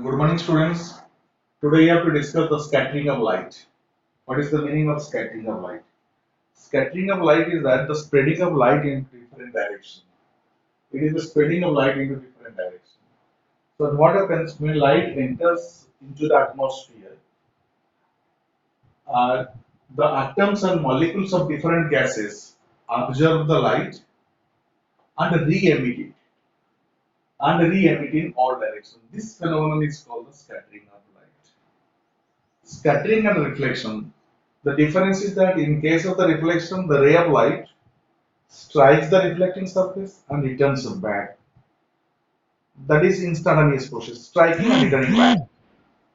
Good morning, students. Today we have to discuss the scattering of light. What is the meaning of scattering of light? Scattering of light is that the spreading of light in different directions. It is the spreading of light into different directions. So what happens when light enters into the atmosphere? Uh, the atoms and molecules of different gases absorb the light and re-emit it, and re-emit in all directions. This phenomenon is called the scattering of light. Scattering and reflection. The difference is that in case of the reflection, the ray of light strikes the reflecting surface and returns back. That is instantaneous process, striking and returning back.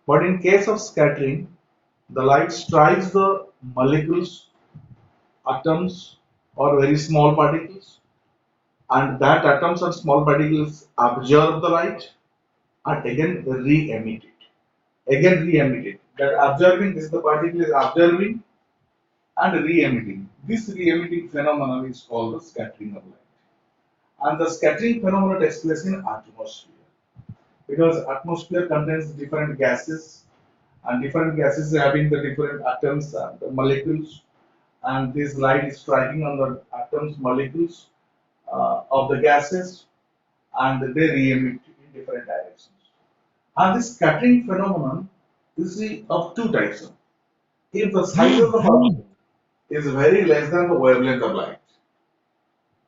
But in case of scattering, the light strikes the molecules, atoms, or very small particles, and that atoms and small particles absorb the light and again re-emit it. Again re-emit it. That absorbing, this is the particle is absorbing and re-emitting. This re-emitting phenomenon is called the scattering of light. And the scattering phenomenon takes place in atmosphere because atmosphere contains different gases and different gases having the different atoms and the molecules, and this light is striking on the atoms molecules of the gases, and they re-emit in different directions. And this scattering phenomenon is of two types. If the size of the particle is very less than the wavelength of light,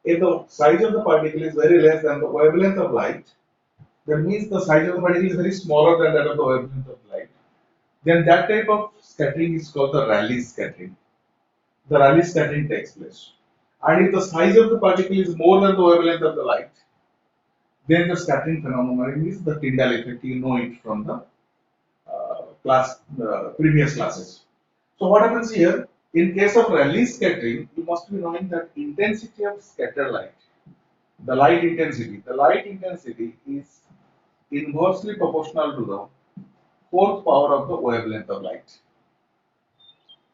if the size of the particle is very less than the wavelength of light, that means the size of the particle is very smaller than that of the wavelength of light, then that type of scattering is called the Rayleigh scattering. The Rayleigh scattering takes place. And if the size of the particle is more than the wavelength of the light, then the scattering phenomenon is the Tyndall effect. You know it from the previous classes. So what happens here? In case of Rayleigh scattering, you must be knowing that intensity of scattered light, the light intensity is inversely proportional to the fourth power of the wavelength of light.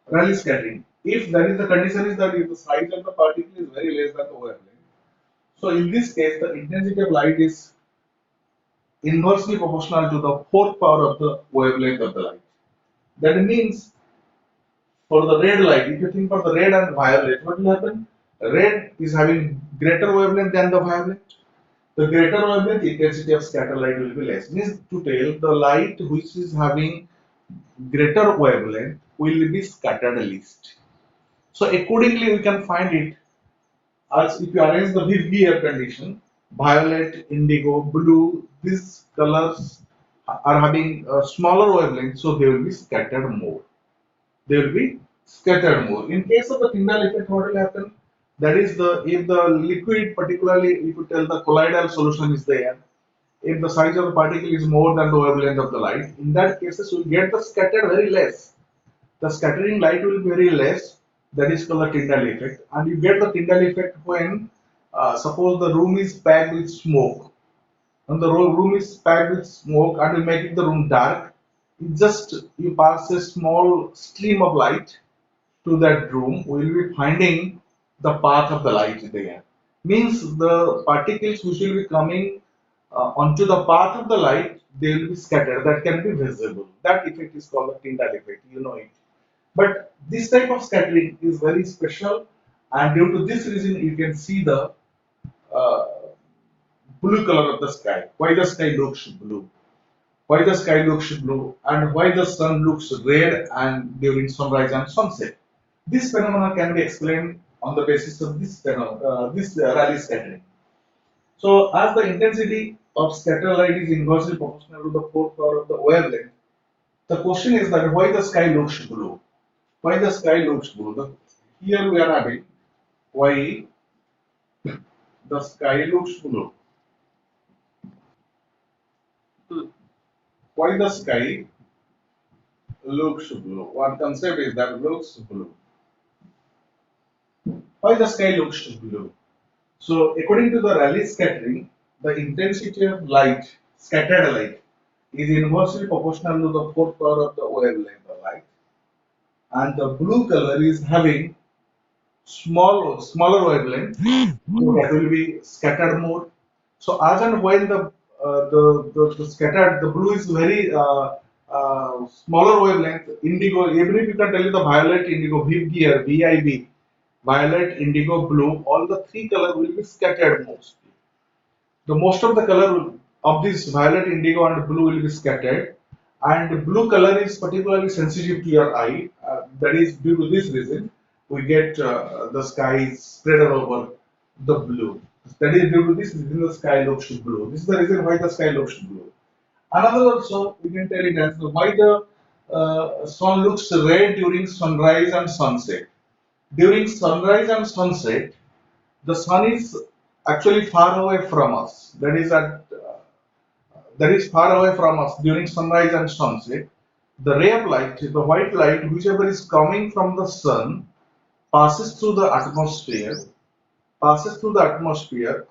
Rayleigh scattering. If that is the condition is that if the size of the particle is very less than the wavelength, so in this case the intensity of light is inversely proportional to the fourth power of the wavelength of the light. That means for the red light, if you think for the red and violet, what will happen? Red is having greater wavelength than the violet. The greater wavelength intensity of scatter light will be less. Means to tell the light which is having greater wavelength will be scattered least. So accordingly we can find it as if you arrange the VV air condition, violet, indigo, blue, these colors are having a smaller wavelength, so they will be scattered more. They will be scattered more. In case of the Tyndall effect, what will happen? That is the if the liquid, particularly if you tell the colloidal solution is there, if the size of the particle is more than the wavelength of the light, in that cases you will get the scattered very less. The scattering light will be very less. That is called the Tyndall effect, and you get the Tyndall effect when suppose the room is packed with smoke, and the room is packed with smoke, and you make the room dark. You pass a small stream of light to that room, we will be finding the path of the light there. Means the particles which will be coming onto the path of the light, they will be scattered. That can be visible. That effect is called the Tyndall effect. You know it. But this type of scattering is very special, and due to this reason, you can see the uh, blue color of the sky. Why the sky looks blue? Why the sky looks blue? And why the sun looks red and during sunrise and sunset? This phenomenon can be explained on the basis of this Rayleigh scattering. So, as the intensity of scattered light is inversely proportional to the fourth power of the wavelength, the question is that why the sky looks blue? Why the sky looks blue? Here we are having why the sky looks blue. Why the sky looks blue? One concept is that looks blue. Why the sky looks blue? So, according to the Rayleigh scattering, the intensity of light, scattered light, is inversely proportional to the fourth power of the wavelength of light, and the blue color is having smaller wavelength, so that will be scattered more. So, as and when the scattered, the blue is very smaller wavelength. Indigo, even if you can tell you the violet, indigo, VIB gear, VIB, violet, indigo, blue, all the three color will be scattered mostly. The most of the color of this violet, indigo, and blue will be scattered, and blue color is particularly sensitive to your eye. That is due to this reason we get the sky spread over the blue. That is due to this reason the sky looks blue. This is the reason why the sky looks blue. Another also we can tell it as why the sun looks red during sunrise and sunset. During sunrise and sunset, the sun is actually far away from us. That is far away from us during sunrise and sunset. The ray of light, the white light, whichever is coming from the sun, passes through the atmosphere,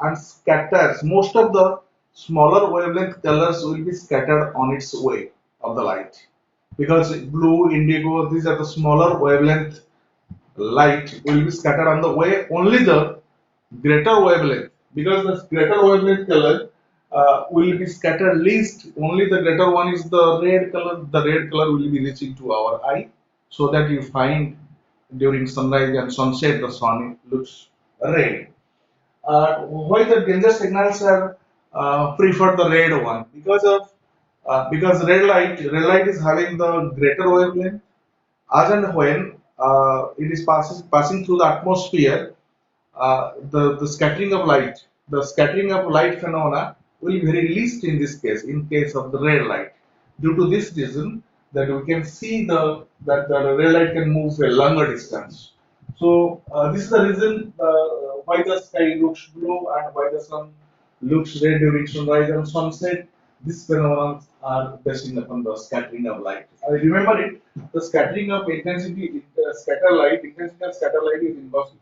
and scatters. Most of the smaller wavelength colors will be scattered on its way of the light. Because blue, indigo, these are the smaller wavelength light will be scattered on the way. Only the greater wavelength, because the greater wavelength color will be scattered least. Only the greater one is the red color. The red color will be reaching to our eye, so that you find during sunrise and sunset the sun looks red. Why the danger signals are prefer the red one? Because red light is having the greater wavelength. As and when it is passing through the atmosphere, the scattering of light phenomena will be very least in this case, in case of the red light. Due to this reason, that we can see that the red light can move a longer distance. So this is the reason why the sky looks blue and why the sun looks red during sunrise and sunset. These phenomena are based upon the scattering of light. Remember it, the scattering of intensity, intensity of scatter light is inversely